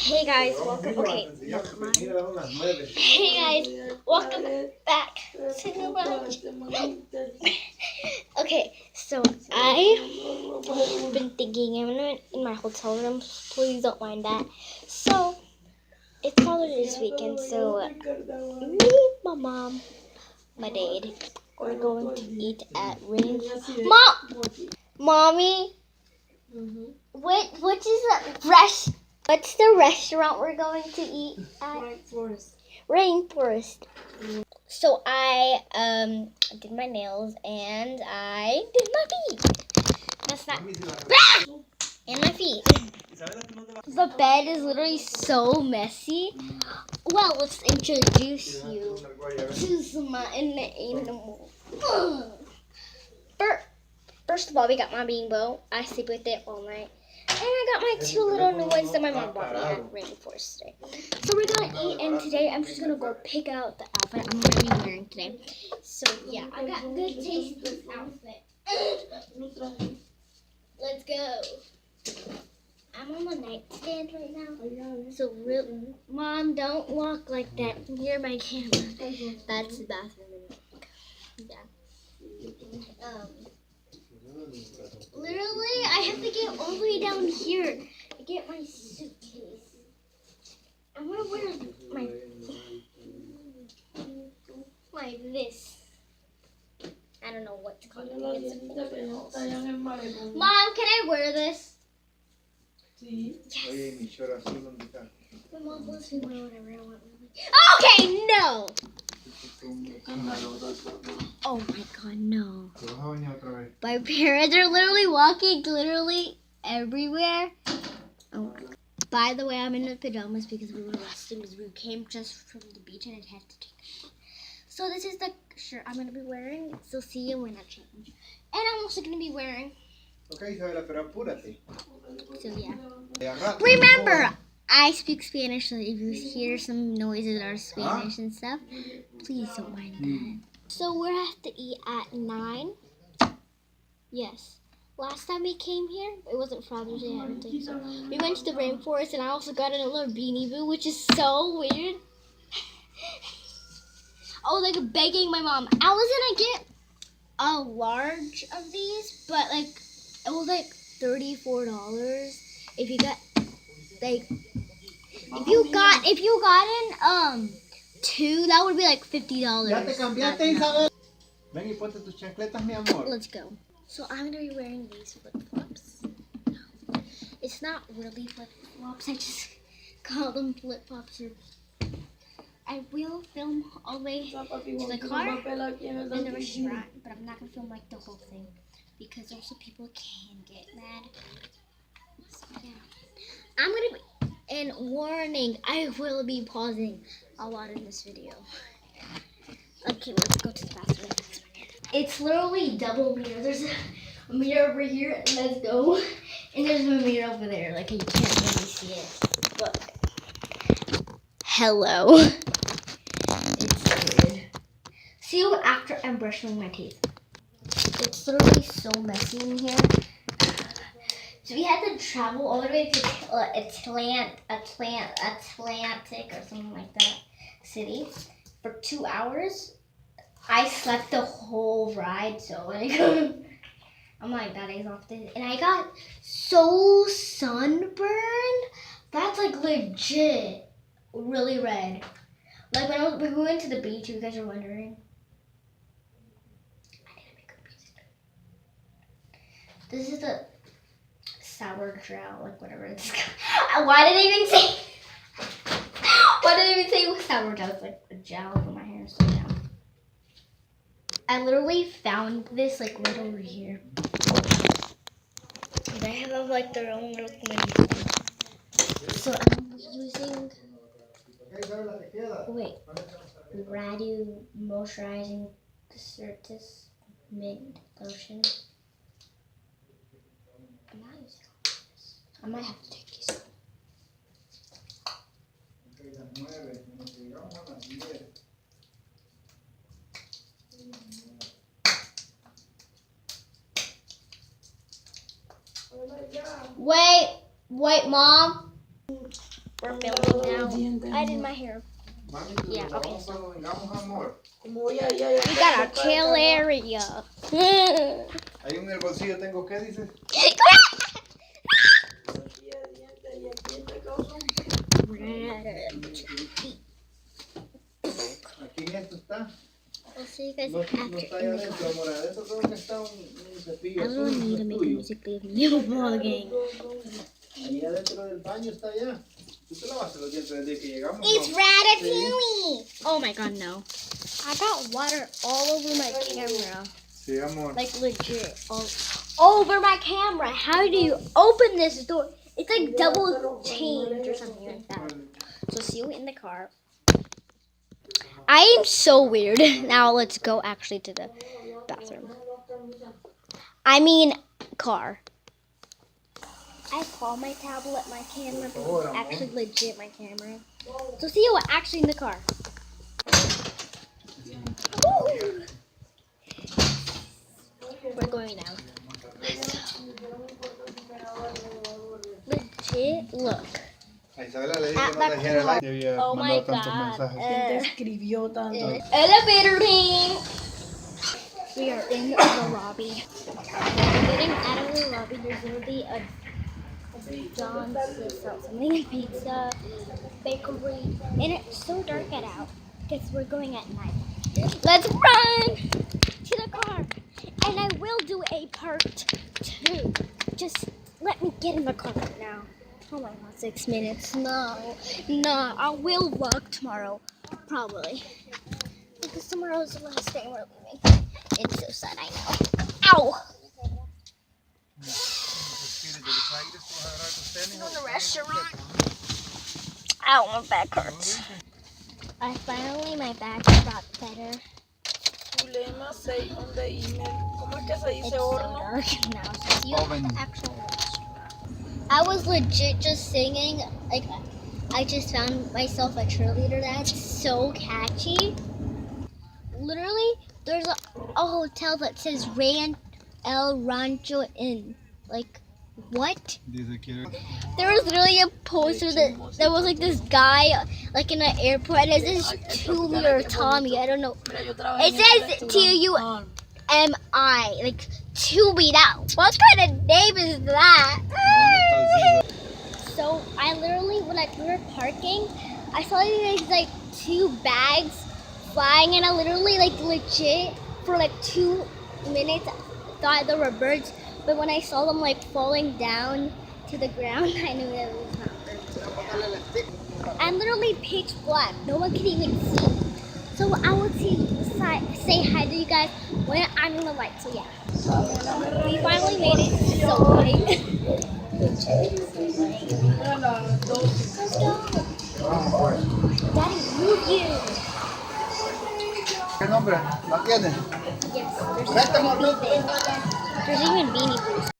Hey guys, welcome. Okay, never mind. Hey guys, welcome back to new vlog. Okay, so I've been thinking I'm in my hotel room. Please don't mind that. So it's Father's Day this weekend. So me, my mom, my dad, we're going to eat at rainforest. Mommy. Which is the restaurant? What's the restaurant we're going to eat at? Rainforest. So I did my nails and I did my feet. That's not and my feet. The bed is literally so messy. Well, let's introduce you to some animal. First of all, we got my beanbo. I sleep with it all night. And I got my two little new ones that my mom bought me at Rainforest today. So we're going to eat, and today I'm just going to go pick out the outfit I'm going to be wearing today. So yeah, I got good taste in this outfit. Let's go. I'm on the nightstand right now. So Mom, don't walk like that near my camera. That's the bathroom. Yeah. Literally, I have to get all the way down here to get my suitcase. I'm gonna wear my this. I don't know what to call it. Mom, can I wear this? Yes. My mom lets me wear whatever I want. Okay, no. Oh my god, no. My parents are literally walking everywhere. Oh my god. By the way, I'm in the pajamas because we were resting because we came just from the beach and I had to take a shower. So this is the shirt I'm going to be wearing. So see you when I change. And I'm also going to be wearing. Okay, Isabela, pero apúrate. So yeah. Remember, I speak Spanish, so if you hear some noises that are Spanish and stuff, please don't mind that. So we're have to eat at 9. Yes. Last time we came here, it wasn't Father's Day, I don't think so. We went to the rainforest, and I also got a little beanie boo, which is so weird. I was like begging my mom. I was gonna get a large of these, but like it was like $34 if you got like if you got in 2, that would be like $50. Ya te cambiaste, Isabel. Ven y ponte tus chancletas, mi amor. Let's go. So I'm gonna be wearing these flip-flops. It's not really flip-flops, I just call them flip-flops. I will film all the way to the car and the restaurant, but I'm not gonna film like the whole thing because also people can get mad. So yeah. I'm gonna be, and warning, I will be pausing a lot in this video. Okay, let's go to the bathroom. It's literally double mirror. There's a mirror over here, and let's go. And there's a mirror over there. Like, you can't really see it. But, hello. It's weird. See you after I'm brushing my teeth. It's literally so messy in here. So we had to travel all the way to Atlantic or something like that city for 2 hours. I slept the whole ride, so like, I'm like, that is off this. And I got so sunburned. That's like legit really red. Like when we went to the beach, you guys are wondering. I didn't make good music. This is the sour drow, like whatever it's called. Why did I even say? Why did I even say sour drow? It's like a gel for my hair. So yeah. I literally found this like right over here. They have like their own little thing. So I'm using Radu Moisturizing Certis Mint Lotion. I'm not using all this. I might have to take these off. Wait, Mom. We're filming now. I did my hair. Yeah, okay. So we got a chill area. Ahí en el bolsillo tengo, ¿qué dices? Aquí en esto está. We'll see you guys No, after no está in allá the adentro, car. amor. Adentro creo que está un cepillo I azul. don't need to ¿no make es a tuyo? music video vlogging. Ahí adentro del baño está allá. ¿Tú te lavaste los dientes desde que llegamos? It's No. Ratatouille! Oh my god, no. I got water all over my camera. Sí, amor. Like legit. All over my camera. How do you open this door? It's like double chained or something like that. So see you in the car. I am so weird. Now let's go actually to the bathroom. I mean car. I call my tablet my camera, but it's actually legit my camera. So see you actually in the car. Woo! We're going now. Legit, look. A Isabela le dije que no dejara el aire. Había Oh my mandado tantos god. mensajes. Escribió tanto. Elevator ding! We are in the lobby. We're getting out of the lobby. There's literally a John's something like pizza, bakery, and it's so dark out because we're going at night. Let's run to the car, and I will do a part 2. Just let me get in the car right now. Oh my god, 6 minutes. No, I will vlog tomorrow, probably. Because tomorrow is the last day we're leaving. It's so sad, I know. Ow! In the restaurant. Ow, my back hurts. My back got better. Zulema 6 on the email. ¿Cómo es que se It's dice so horno? dark now. So you Oven. actual restaurant. I was legit just singing. Like, I just found myself a cheerleader. That's so catchy. Literally, there's a hotel that says El Rancho Inn. Like, what? Dice que There was literally a poster that there was like this guy like in an airport and it says Tumi or Tommy, I don't know. It says T-U-M-I, like Tumi. That what kind of name is that? So I literally when we were parking, I saw these like 2 bags flying and I literally like legit for like 2 minutes thought they were birds. But when I saw them like falling down to the ground, I knew that it was not birds. I'm literally pitch black. No one can even see me. So I will say hi to you guys when I'm in the light. So yeah. We finally made it. So late. Let's go. Daddy, move you. ¿Qué nombre? ¿La tienes? Yes, there's even beanie boots.